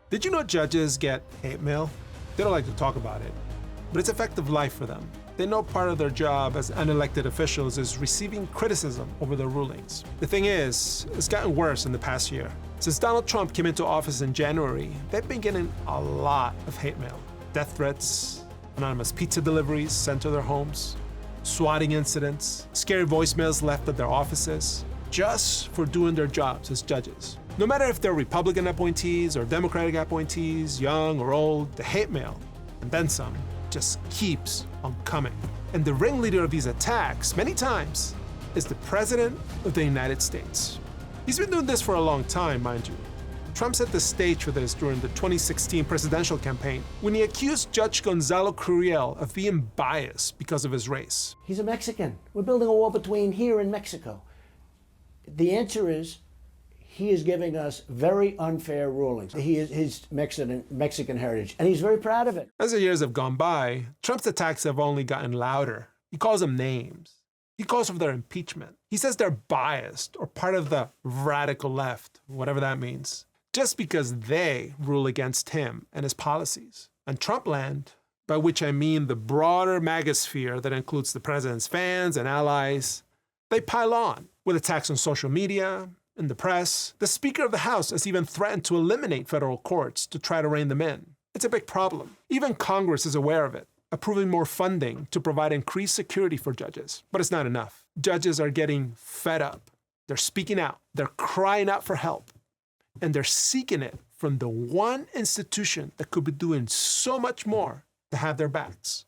Did you know judges get hate mail? They don't like to talk about it, but it's a fact of life for them. They know part of their job as unelected officials is receiving criticism over their rulings. The thing is, it's gotten worse in the past year. Since Donald Trump came into office in January, they've been getting a lot of hate mail. Death threats, anonymous pizza deliveries sent to their homes, swatting incidents, scary voicemails left at their offices, just for doing their jobs as judges. No matter if they're Republican appointees or Democratic appointees, young or old, the hate mail, and then some, just keeps on coming. And the ringleader of these attacks, many times, is the President of the United States. He's been doing this for a long time, mind you. Trump set the stage for this during the 2016 presidential campaign when he accused Judge Gonzalo Curiel of being biased because of his race. He's a Mexican. We're building a wall between here and Mexico. The answer is, he is giving us very unfair rulings. He is his Mexican heritage, and he's very proud of it. As the years have gone by, Trump's attacks have only gotten louder. He calls them names. He calls for their impeachment. He says they're biased or part of the radical left, whatever that means, just because they rule against him and his policies. And Trumpland, by which I mean the broader MAGA sphere that includes the president's fans and allies, they pile on with attacks on social media, in the press. The Speaker of the House has even threatened to eliminate federal courts to try to rein them in. It's a big problem. Even Congress is aware of it, approving more funding to provide increased security for judges. But it's not enough. Judges are getting fed up. They're speaking out. They're crying out for help. And they're seeking it from the one institution that could be doing so much more to have their backs: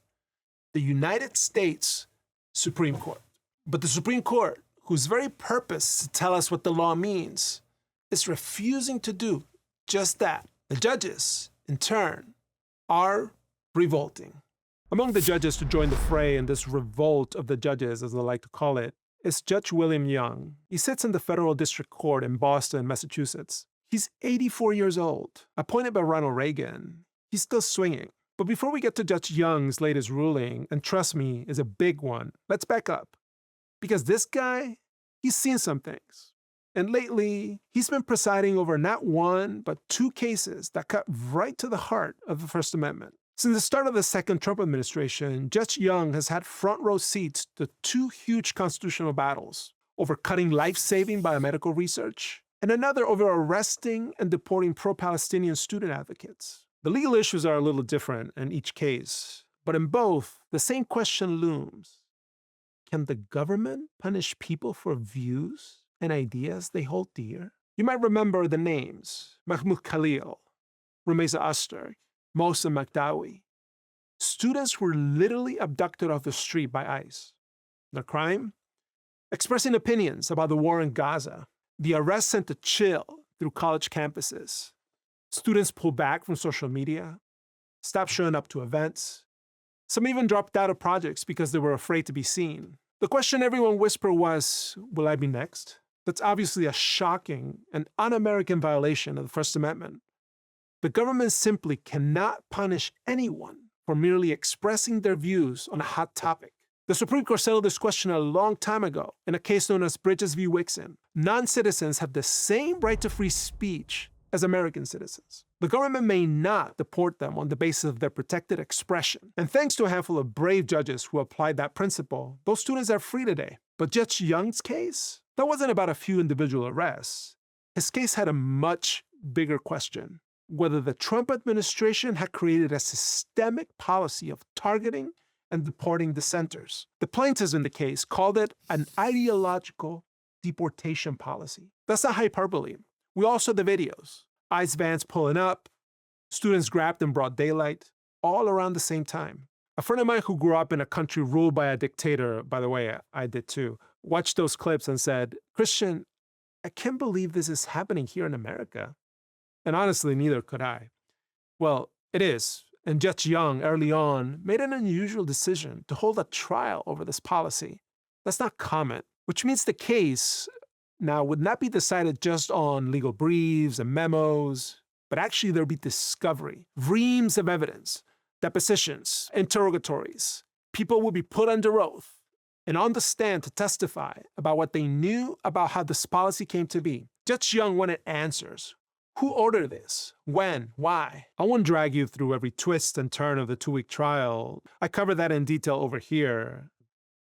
the United States Supreme Court. But the Supreme Court, whose very purpose to tell us what the law means, is refusing to do just that. The judges, in turn, are revolting. Among the judges to join the fray in this revolt of the judges, as they like to call it, is Judge William Young. He sits in the Federal District Court in Boston, Massachusetts. He's 84 years old, appointed by Ronald Reagan. He's still swinging. But before we get to Judge Young's latest ruling, and trust me, is a big one, let's back up. Because this guy, he's seen some things. And lately, he's been presiding over not one, but two cases that cut right to the heart of the First Amendment. Since the start of the second Trump administration, Judge Young has had front row seats to two huge constitutional battles over cutting life-saving biomedical research, and another over arresting and deporting pro-Palestinian student advocates. The legal issues are a little different in each case, but in both, the same question looms. Can the government punish people for views and ideas they hold dear? You might remember the names: Mahmoud Khalil, Rumeysa Ozturk, Mohsen Magdawi. Students were literally abducted off the street by ICE. Their crime? Expressing opinions about the war in Gaza. The arrest sent a chill through college campuses. Students pulled back from social media, stopped showing up to events. Some even dropped out of projects because they were afraid to be seen. The question everyone whispered was, will I be next? That's obviously a shocking and un-American violation of the First Amendment. The government simply cannot punish anyone for merely expressing their views on a hot topic. The Supreme Court settled this question a long time ago in a case known as Bridges v. Wixon. Non-citizens have the same right to free speech as American citizens. The government may not deport them on the basis of their protected expression. And thanks to a handful of brave judges who applied that principle, those students are free today. But Judge Young's case? That wasn't about a few individual arrests. His case had a much bigger question: whether the Trump administration had created a systemic policy of targeting and deporting dissenters. The plaintiffs in the case called it an ideological deportation policy. That's not hyperbole. We all saw the videos. ICE vans pulling up, students grabbed in broad daylight, all around the same time. A friend of mine who grew up in a country ruled by a dictator, by the way, I did too, watched those clips and said, "Christian, I can't believe this is happening here in America." And honestly, neither could I. Well, it is. And Judge Young, early on, made an unusual decision to hold a trial over this policy. That's not common, which means the case now would not be decided just on legal briefs and memos, but actually there'd be discovery, reams of evidence, depositions, interrogatories. People would be put under oath and on the stand to testify about what they knew about how this policy came to be. Judge Young wanted answers. Who ordered this? When? Why? I won't drag you through every twist and turn of the 2-week trial. I covered that in detail over here.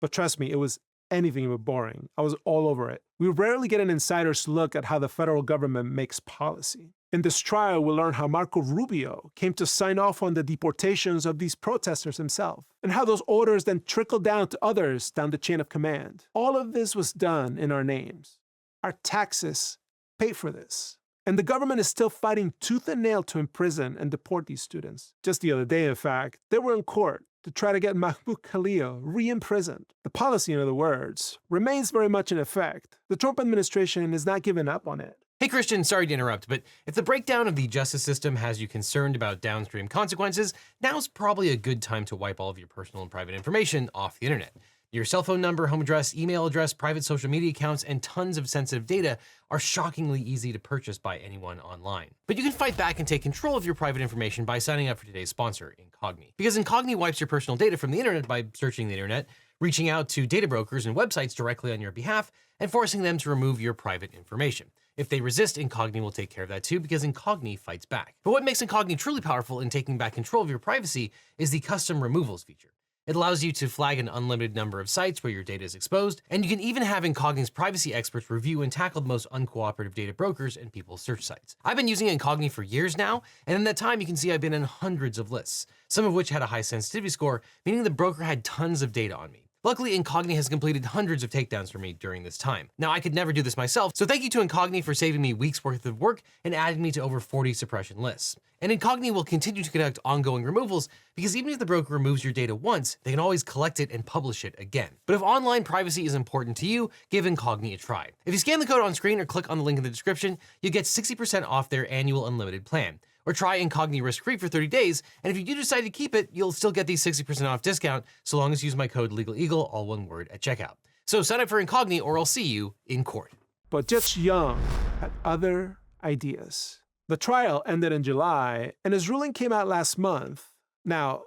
But trust me, it was anything but boring. I was all over it. We rarely get an insider's look at how the federal government makes policy. In this trial, we'll learn how Marco Rubio came to sign off on the deportations of these protesters himself, and how those orders then trickled down to others down the chain of command. All of this was done in our names. Our taxes pay for this. And the government is still fighting tooth and nail to imprison and deport these students. Just the other day, in fact, they were in court to try to get Mahmoud Khalil re-imprisoned. The policy, in other words, remains very much in effect. The Trump administration is not giving up on it. Hey Christian, sorry to interrupt, but if the breakdown of the justice system has you concerned about downstream consequences, now's probably a good time to wipe all of your personal and private information off the internet. Your cell phone number, home address, email address, private social media accounts, and tons of sensitive data are shockingly easy to purchase by anyone online. But you can fight back and take control of your private information by signing up for today's sponsor, Incogni. Because Incogni wipes your personal data from the internet by searching the internet, reaching out to data brokers and websites directly on your behalf, and forcing them to remove your private information. If they resist, Incogni will take care of that too, because Incogni fights back. But what makes Incogni truly powerful in taking back control of your privacy is the custom removals feature. It allows you to flag an unlimited number of sites where your data is exposed, and you can even have Incogni's privacy experts review and tackle the most uncooperative data brokers and people's search sites. I've been using Incogni for years now, and in that time you can see I've been in hundreds of lists, some of which had a high sensitivity score, meaning the broker had tons of data on me. Luckily, Incogni has completed hundreds of takedowns for me during this time. Now, I could never do this myself, so thank you to Incogni for saving me weeks worth of work and adding me to over 40 suppression lists. And Incogni will continue to conduct ongoing removals because even if the broker removes your data once, they can always collect it and publish it again. But if online privacy is important to you, give Incogni a try. If you scan the code on screen or click on the link in the description, you'll get 60% off their annual unlimited plan. Or try Incogni risk-free for 30 days, and if you do decide to keep it, you'll still get the 60% off discount so long as you use my code LegalEagle, all one word, at checkout. So sign up for Incogni or I'll see you in court. But Judge Young had other ideas. The trial ended in July, and his ruling came out last month. Now,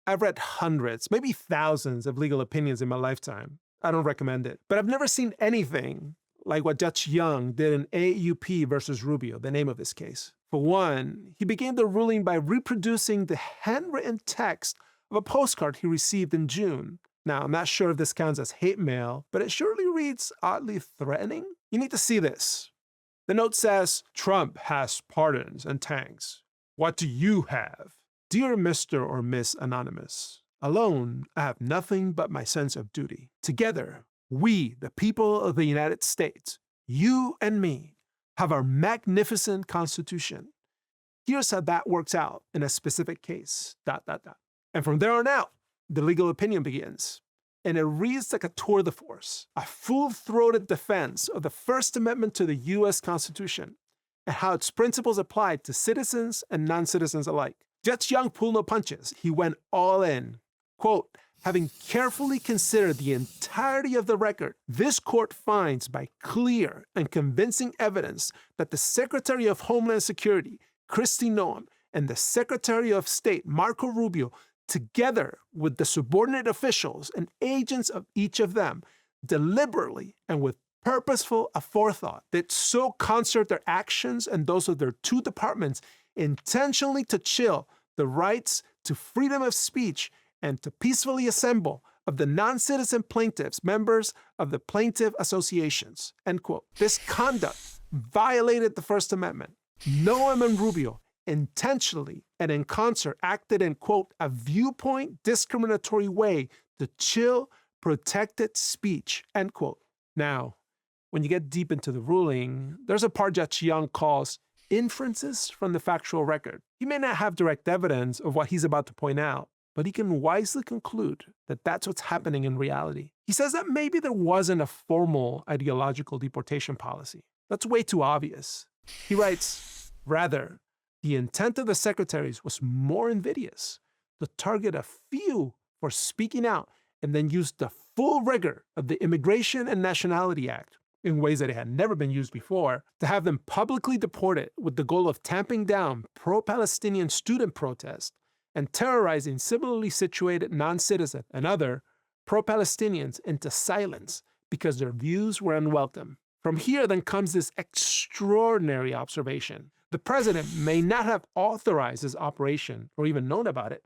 I've read hundreds, maybe thousands of legal opinions in my lifetime. I don't recommend it. But I've never seen anything like what Judge Young did in AUP versus Rubio, the name of this case. For one, he began the ruling by reproducing the handwritten text of a postcard he received in June. Now, I'm not sure if this counts as hate mail, but it surely reads oddly threatening. You need to see this. The note says, "Trump has pardons and tanks. What do you have? Dear Mr. or Miss Anonymous, alone, I have nothing but my sense of duty. Together, we, the people of the United States, you and me, have our magnificent Constitution. Here's how that works out in a specific case, ... And from there on out, the legal opinion begins. And it reads like a tour de force, a full-throated defense of the First Amendment to the U.S. Constitution and how its principles apply to citizens and non-citizens alike. Judge Young pulled no punches. He went all in. Quote, "Having carefully considered the entirety of the record, this court finds by clear and convincing evidence that the Secretary of Homeland Security, Kristi Noem, and the Secretary of State, Marco Rubio, together with the subordinate officials and agents of each of them, deliberately and with purposeful aforethought, did so concert their actions and those of their two departments intentionally to chill the rights to freedom of speech and to peacefully assemble of the non-citizen plaintiffs, members of the plaintiff associations," end quote. This conduct violated the First Amendment. Noem and Rubio intentionally and in concert acted in, quote, "a viewpoint discriminatory way to chill protected speech," end quote. Now, when you get deep into the ruling, there's a part Judge Young calls inferences from the factual record. He may not have direct evidence of what he's about to point out, but he can wisely conclude that that's what's happening in reality. He says that maybe there wasn't a formal ideological deportation policy. That's way too obvious. He writes, "Rather, the intent of the secretaries was more invidious, to target a few for speaking out and then use the full rigor of the Immigration and Nationality Act in ways that it had never been used before, to have them publicly deported with the goal of tamping down pro-Palestinian student protests and terrorizing similarly situated non-citizen and other pro-Palestinians into silence because their views were unwelcome." From here then comes this extraordinary observation. The president may not have authorized this operation or even known about it,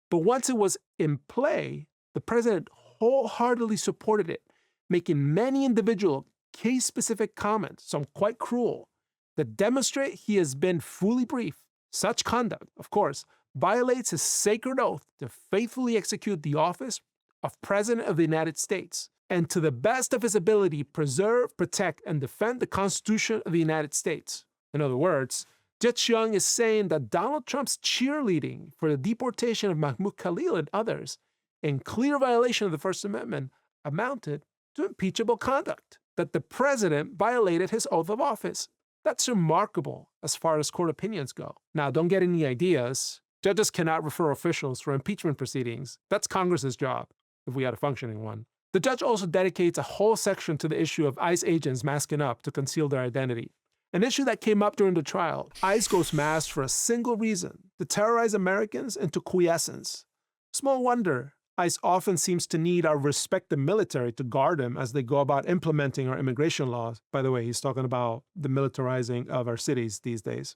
but once it was in play, the president wholeheartedly supported it, making many individual case-specific comments, some quite cruel, that demonstrate he has been fully briefed. Such conduct, of course, violates his sacred oath to faithfully execute the office of President of the United States and to the best of his ability preserve, protect, and defend the Constitution of the United States. In other words, Judge Young is saying that Donald Trump's cheerleading for the deportation of Mahmoud Khalil and others, in clear violation of the First Amendment, amounted to impeachable conduct, that the president violated his oath of office. That's remarkable as far as court opinions go. Now, don't get any ideas. Judges cannot refer officials for impeachment proceedings. That's Congress's job, if we had a functioning one. The judge also dedicates a whole section to the issue of ICE agents masking up to conceal their identity. An issue that came up during the trial. ICE goes masked for a single reason: to terrorize Americans into quiescence. Small wonder ICE often seems to need our respected military to guard them as they go about implementing our immigration laws. By the way, he's talking about the militarizing of our cities these days.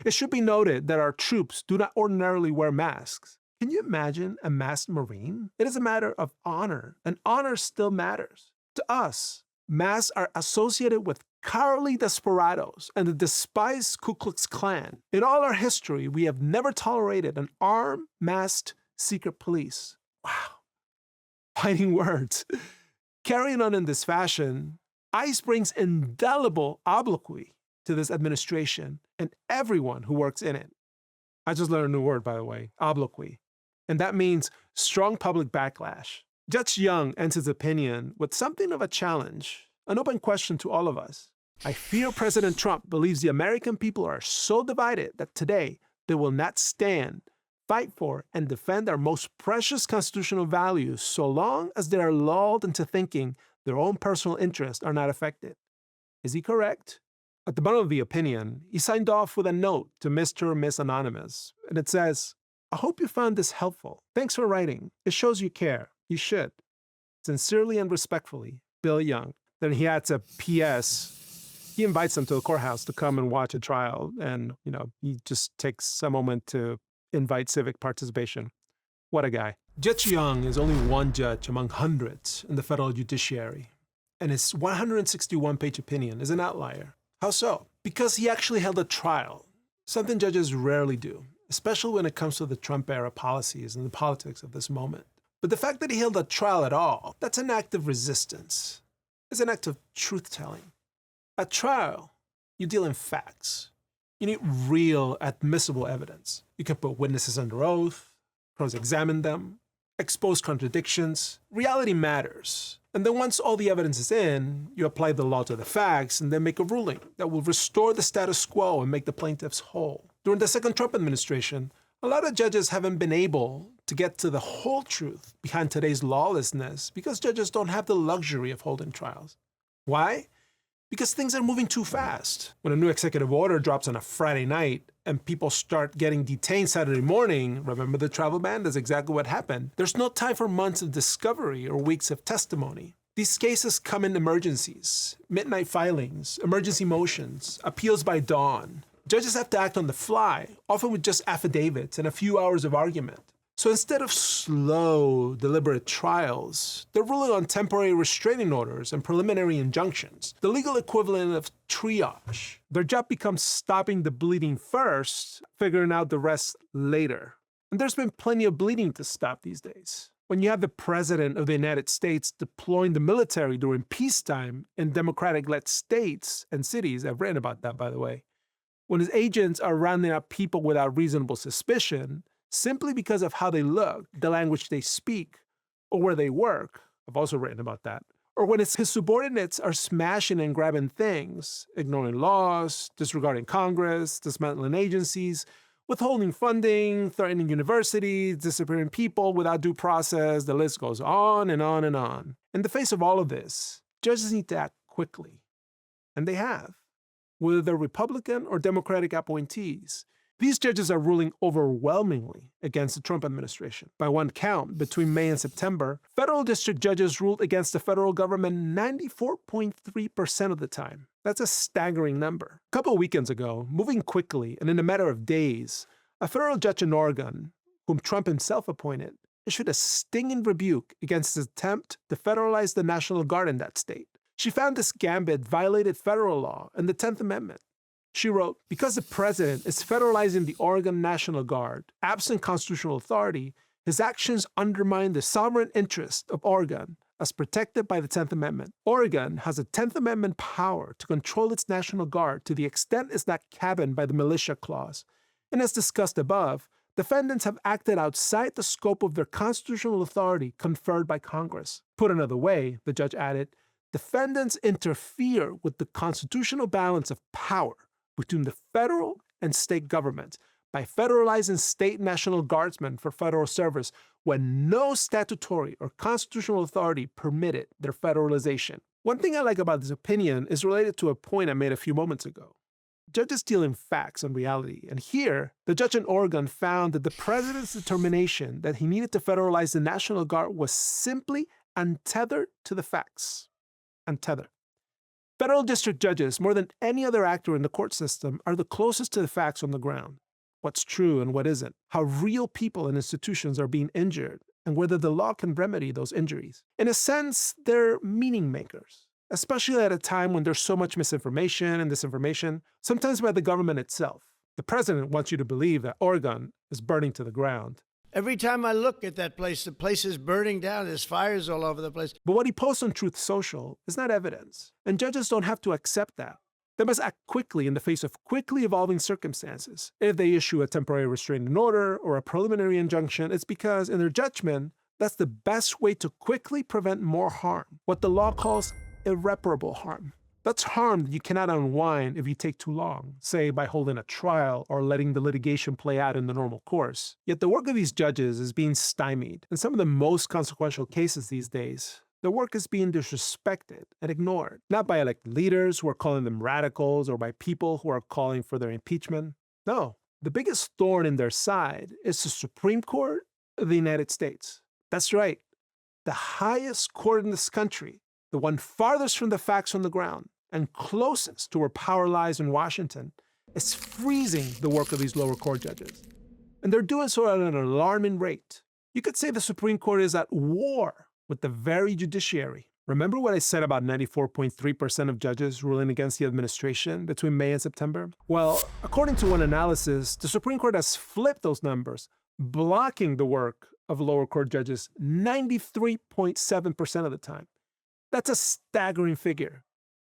It should be noted that our troops do not ordinarily wear masks. Can you imagine a masked Marine? It is a matter of honor, and honor still matters. To us, masks are associated with cowardly desperados and the despised Ku Klux Klan. In all our history, we have never tolerated an armed, masked secret police. Wow. Fighting words. Carrying on in this fashion, ICE brings indelible obloquy to this administration and everyone who works in it. I just learned a new word, by the way, obloquy. And that means strong public backlash. Judge Young ends his opinion with something of a challenge, an open question to all of us. I fear President Trump believes the American people are so divided that today they will not stand, fight for, and defend our most precious constitutional values so long as they are lulled into thinking their own personal interests are not affected. Is he correct? At the bottom of the opinion, he signed off with a note to Mr. or Miss Anonymous, and it says, "I hope you found this helpful. Thanks for writing. It shows you care. You should. Sincerely and respectfully, Bill Young." Then he adds a P.S. He invites them to the courthouse to come and watch a trial, and, he just takes a moment to invite civic participation. What a guy. Judge Young is only one judge among hundreds in the federal judiciary, and his 161-page opinion is an outlier. How so? Because he actually held a trial, something judges rarely do, especially when it comes to the Trump-era policies and the politics of this moment. But the fact that he held a trial at all, that's an act of resistance. It's an act of truth-telling. At trial, you deal in facts. You need real, admissible evidence. You can put witnesses under oath, cross-examine them, expose contradictions. Reality matters. And then once all the evidence is in, you apply the law to the facts and then make a ruling that will restore the status quo and make the plaintiffs whole. During the second Trump administration, a lot of judges haven't been able to get to the whole truth behind today's lawlessness because judges don't have the luxury of holding trials. Why? Because things are moving too fast. When a new executive order drops on a Friday night and people start getting detained Saturday morning, remember the travel ban? That's exactly what happened. There's no time for months of discovery or weeks of testimony. These cases come in emergencies, midnight filings, emergency motions, appeals by dawn. Judges have to act on the fly, often with just affidavits and a few hours of argument. So instead of slow, deliberate trials, they're ruling on temporary restraining orders and preliminary injunctions, the legal equivalent of triage. Their job becomes stopping the bleeding first, figuring out the rest later. And there's been plenty of bleeding to stop these days. When you have the President of the United States deploying the military during peacetime in Democratic-led states and cities, I've written about that, by the way, when his agents are rounding up people without reasonable suspicion, simply because of how they look, the language they speak, or where they work, I've also written about that, or when his subordinates are smashing and grabbing things, ignoring laws, disregarding Congress, dismantling agencies, withholding funding, threatening universities, disappearing people without due process, the list goes on and on and on. In the face of all of this, judges need to act quickly. And they have, whether they're Republican or Democratic appointees. These judges are ruling overwhelmingly against the Trump administration. By one count, between May and September, federal district judges ruled against the federal government 94.3% of the time. That's a staggering number. A couple of weekends ago, moving quickly and in a matter of days, a federal judge in Oregon, whom Trump himself appointed, issued a stinging rebuke against his attempt to federalize the National Guard in that state. She found this gambit violated federal law and the 10th Amendment. She wrote, because the president is federalizing the Oregon National Guard, absent constitutional authority, his actions undermine the sovereign interest of Oregon as protected by the 10th Amendment. Oregon has a 10th Amendment power to control its National Guard to the extent it's not cabined by the militia clause. And as discussed above, defendants have acted outside the scope of their constitutional authority conferred by Congress. Put another way, the judge added, defendants interfere with the constitutional balance of power between the federal and state governments by federalizing state National Guardsmen for federal service when no statutory or constitutional authority permitted their federalization. One thing I like about this opinion is related to a point I made a few moments ago. Judges deal in facts and reality, and here, the judge in Oregon found that the president's determination that he needed to federalize the National Guard was simply untethered to the facts. Untethered. Federal district judges, more than any other actor in the court system, are the closest to the facts on the ground. What's true and what isn't, how real people and institutions are being injured, and whether the law can remedy those injuries. In a sense, they're meaning makers, especially at a time when there's so much misinformation and disinformation, sometimes by the government itself. The president wants you to believe that Oregon is burning to the ground. Every time I look at that place, the place is burning down. There's fires all over the place. But what he posts on Truth Social is not evidence, and judges don't have to accept that. They must act quickly in the face of quickly evolving circumstances. If they issue a temporary restraining order or a preliminary injunction, it's because, in their judgment, that's the best way to quickly prevent more harm, what the law calls irreparable harm. That's harm that you cannot unwind if you take too long, say by holding a trial or letting the litigation play out in the normal course. Yet the work of these judges is being stymied. In some of the most consequential cases these days, their work is being disrespected and ignored, not by elected leaders who are calling them radicals or by people who are calling for their impeachment. No, the biggest thorn in their side is the Supreme Court of the United States. That's right, the highest court in this country, the one farthest from the facts on the ground and closest to where power lies in Washington, is freezing the work of these lower court judges. And they're doing so at an alarming rate. You could say the Supreme Court is at war with the very judiciary. Remember what I said about 94.3% of judges ruling against the administration between May and September? Well, according to one analysis, the Supreme Court has flipped those numbers, blocking the work of lower court judges 93.7% of the time. That's a staggering figure.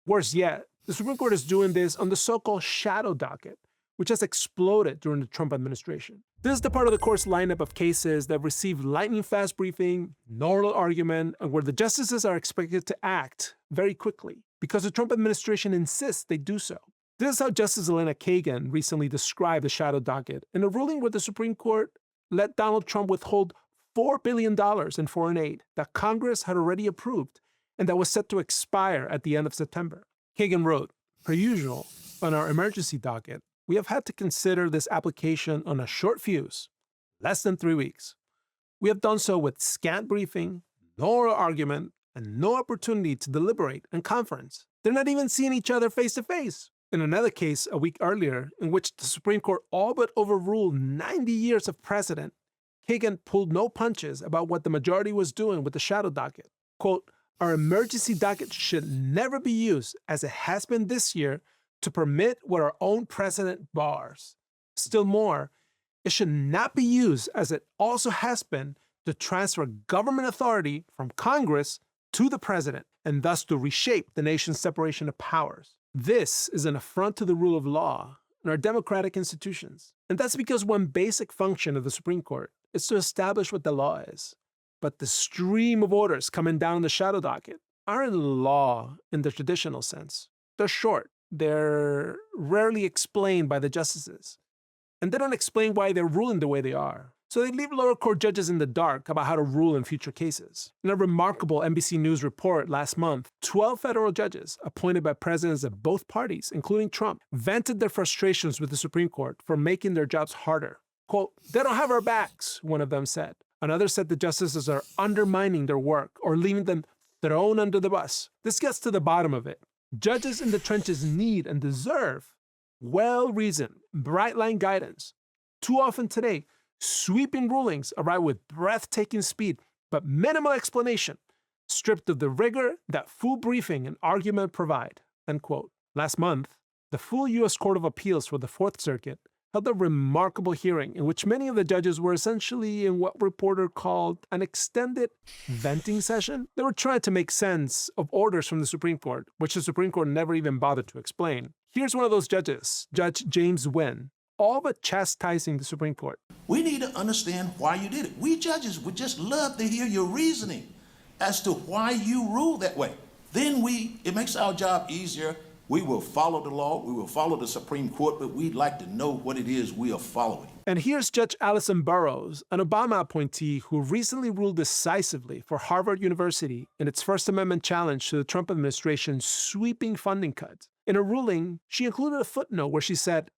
Worse yet, the Supreme Court is doing this on the so-called shadow docket, which has exploded during the Trump administration. This is the part of the court's lineup of cases that receive lightning-fast briefing, no oral argument, and where the justices are expected to act very quickly, because the Trump administration insists they do so. This is how Justice Elena Kagan recently described the shadow docket in a ruling where the Supreme Court let Donald Trump withhold $4 billion in foreign aid that Congress had already approved and that was set to expire at the end of September. Kagan wrote, per usual, on our emergency docket, we have had to consider this application on a short fuse, less than 3 weeks. We have done so with scant briefing, no oral argument, and no opportunity to deliberate and conference. They're not even seeing each other face to face. In another case a week earlier, in which the Supreme Court all but overruled 90 years of precedent, Kagan pulled no punches about what the majority was doing with the shadow docket. Quote, our emergency docket should never be used, as it has been this year, to permit what our own precedent bars. Still more, it should not be used, as it also has been, to transfer government authority from Congress to the president, and thus to reshape the nation's separation of powers. This is an affront to the rule of law and our democratic institutions. And that's because one basic function of the Supreme Court is to establish what the law is. But the stream of orders coming down the shadow docket aren't law in the traditional sense. They're short. They're rarely explained by the justices. And they don't explain why they're ruling the way they are. So they leave lower court judges in the dark about how to rule in future cases. In a remarkable NBC News report last month, 12 federal judges appointed by presidents of both parties, including Trump, vented their frustrations with the Supreme Court for making their jobs harder. Quote, they don't have our backs, one of them said. Another said the justices are undermining their work or leaving them thrown under the bus. This gets to the bottom of it. Judges in the trenches need and deserve well-reasoned, bright-line guidance. Too often today, sweeping rulings arrive with breathtaking speed, but minimal explanation, stripped of the rigor that full briefing and argument provide. End quote. Last month, the full U.S. Court of Appeals for the Fourth Circuit held a remarkable hearing in which many of the judges were essentially in what reporter called an extended venting session. They were trying to make sense of orders from the Supreme Court, which the Supreme Court never even bothered to explain. Here's one of those judges, Judge James Wynn, all but chastising the Supreme Court. We need to understand why you did it. We judges would just love to hear your reasoning as to why you ruled that way. Then it makes our job easier. We will follow the law, we will follow the Supreme Court, but we'd like to know what it is we are following. And here's Judge Allison Burroughs, an Obama appointee who recently ruled decisively for Harvard University in its First Amendment challenge to the Trump administration's sweeping funding cuts. In a ruling, she included a footnote where she said,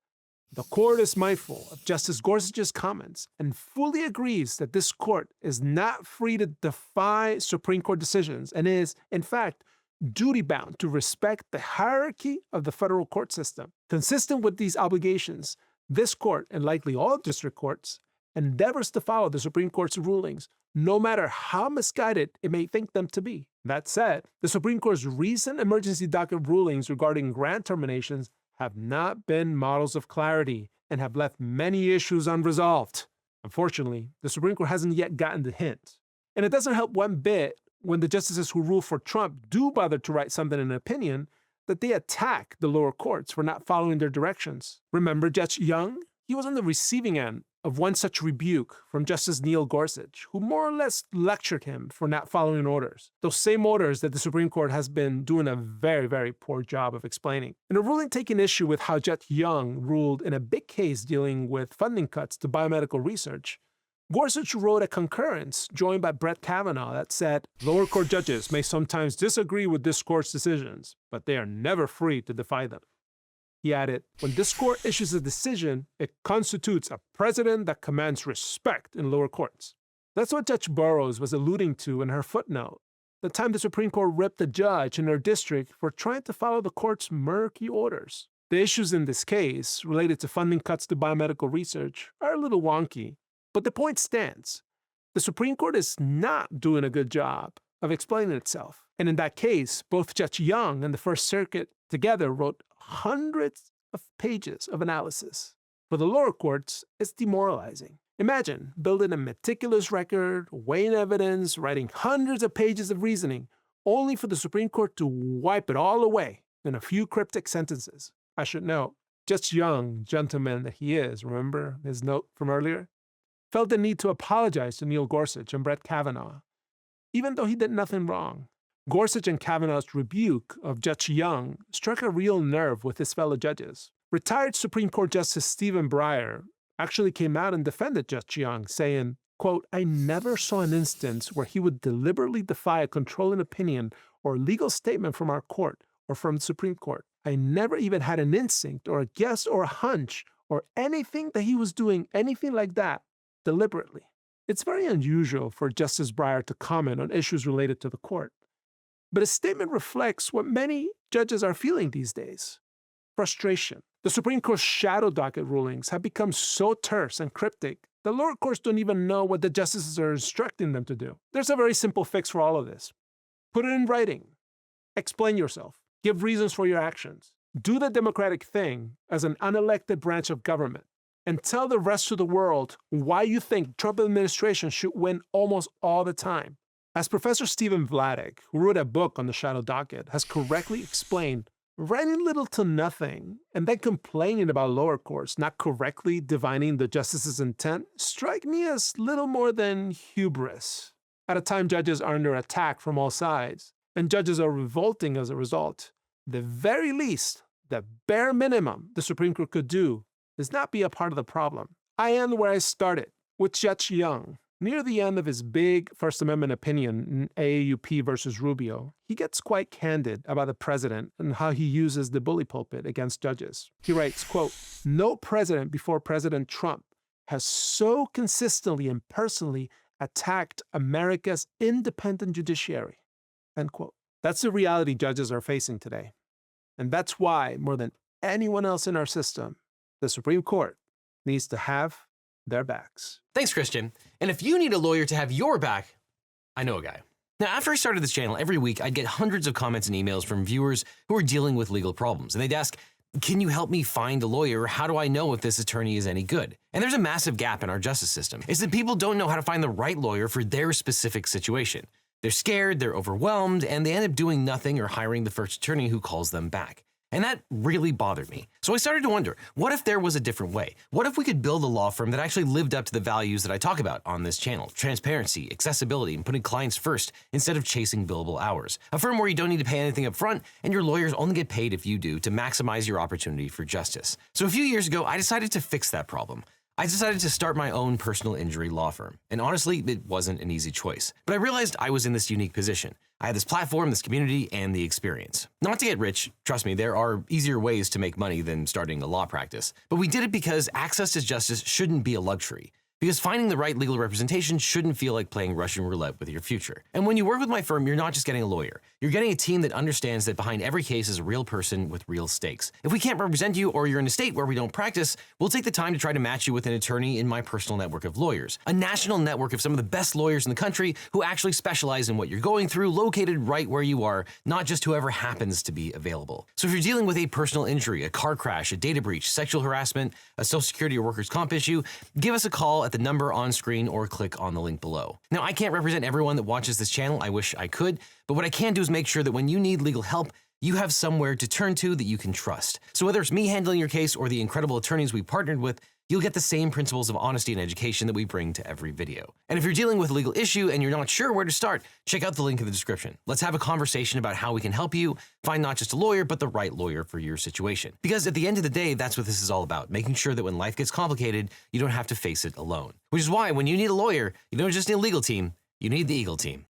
"The court is mindful of Justice Gorsuch's comments and fully agrees that this court is not free to defy Supreme Court decisions and is, in fact, duty-bound to respect the hierarchy of the federal court system. Consistent with these obligations, this court, and likely all district courts, endeavors to follow the Supreme Court's rulings, no matter how misguided it may think them to be." That said, the Supreme Court's recent emergency docket rulings regarding grant terminations have not been models of clarity and have left many issues unresolved. Unfortunately, the Supreme Court hasn't yet gotten the hint. And it doesn't help one bit when the justices who rule for Trump do bother to write something in an opinion that they attack the lower courts for not following their directions. Remember Judge Young? He was on the receiving end of one such rebuke from Justice Neil Gorsuch, who more or less lectured him for not following orders. Those same orders that the Supreme Court has been doing a very, very poor job of explaining. In a ruling taking issue with how Judge Young ruled in a big case dealing with funding cuts to biomedical research, Gorsuch wrote a concurrence joined by Brett Kavanaugh that said, "Lower court judges may sometimes disagree with this court's decisions, but they are never free to defy them." He added, "When this court issues a decision, it constitutes a precedent that commands respect in lower courts." That's what Judge Burroughs was alluding to in her footnote, the time the Supreme Court ripped a judge in her district for trying to follow the court's murky orders. The issues in this case, related to funding cuts to biomedical research, are a little wonky, but the point stands. The Supreme Court is not doing a good job of explaining itself. And in that case, both Judge Young and the First Circuit together wrote hundreds of pages of analysis. For the lower courts, it's demoralizing. Imagine building a meticulous record, weighing evidence, writing hundreds of pages of reasoning, only for the Supreme Court to wipe it all away in a few cryptic sentences. I should note, Judge Young, gentleman that he is, remember his note from earlier? Felt the need to apologize to Neil Gorsuch and Brett Kavanaugh, even though he did nothing wrong. Gorsuch and Kavanaugh's rebuke of Judge Young struck a real nerve with his fellow judges. Retired Supreme Court Justice Stephen Breyer actually came out and defended Judge Young, saying, quote, "I never saw an instance where he would deliberately defy a controlling opinion or legal statement from our court or from the Supreme Court. I never even had an instinct or a guess or a hunch or anything that he was doing anything like that deliberately." It's very unusual for Justice Breyer to comment on issues related to the court. But his statement reflects what many judges are feeling these days: frustration. The Supreme Court's shadow docket rulings have become so terse and cryptic, the lower courts don't even know what the justices are instructing them to do. There's a very simple fix for all of this. Put it in writing. Explain yourself. Give reasons for your actions. Do the democratic thing as an unelected branch of government. And tell the rest of the world why you think Trump administration should win almost all the time. As Professor Stephen Vladeck, who wrote a book on the shadow docket, has correctly explained, writing little to nothing and then complaining about lower courts not correctly divining the justice's intent strike me as little more than hubris. At a time judges are under attack from all sides, and judges are revolting as a result, the very least, the bare minimum the Supreme Court could do is not be a part of the problem. I end where I started, with Judge Young. Near the end of his big First Amendment opinion in AAUP versus Rubio, he gets quite candid about the president and how he uses the bully pulpit against judges. He writes, quote, "No president before President Trump has so consistently and personally attacked America's independent judiciary," end quote. That's the reality judges are facing today. And that's why, more than anyone else in our system, the Supreme Court needs to have their backs. Thanks, Christian. And if you need a lawyer to have your back, I know a guy. Now, after I started this channel, every week I'd get hundreds of comments and emails from viewers who are dealing with legal problems. And they'd ask, can you help me find a lawyer? How do I know if this attorney is any good? And there's a massive gap in our justice system. It's that people don't know how to find the right lawyer for their specific situation. They're scared, they're overwhelmed, and they end up doing nothing or hiring the first attorney who calls them back. And that really bothered me. So I started to wonder, what if there was a different way? What if we could build a law firm that actually lived up to the values that I talk about on this channel? Transparency, accessibility, and putting clients first instead of chasing billable hours. A firm where you don't need to pay anything up front, and your lawyers only get paid if you do to maximize your opportunity for justice. So a few years ago, I decided to fix that problem. I decided to start my own personal injury law firm. And honestly, it wasn't an easy choice. But I realized I was in this unique position. I had this platform, this community, and the experience. Not to get rich, trust me, there are easier ways to make money than starting a law practice. But we did it because access to justice shouldn't be a luxury. Because finding the right legal representation shouldn't feel like playing Russian roulette with your future. And when you work with my firm, you're not just getting a lawyer. You're getting a team that understands that behind every case is a real person with real stakes. If we can't represent you or you're in a state where we don't practice, we'll take the time to try to match you with an attorney in my personal network of lawyers. A national network of some of the best lawyers in the country who actually specialize in what you're going through, located right where you are, not just whoever happens to be available. So if you're dealing with a personal injury, a car crash, a data breach, sexual harassment, a social security or workers' comp issue, give us a call at the number on screen or click on the link below. Now, I can't represent everyone that watches this channel. I wish I could, but what I can do is make sure that when you need legal help, you have somewhere to turn to that you can trust. So whether it's me handling your case or the incredible attorneys we partnered with, you'll get the same principles of honesty and education that we bring to every video. And if you're dealing with a legal issue and you're not sure where to start, check out the link in the description. Let's have a conversation about how we can help you find not just a lawyer, but the right lawyer for your situation. Because at the end of the day, that's what this is all about, making sure that when life gets complicated, you don't have to face it alone. Which is why when you need a lawyer, you don't just need a legal team, you need the Eagle team.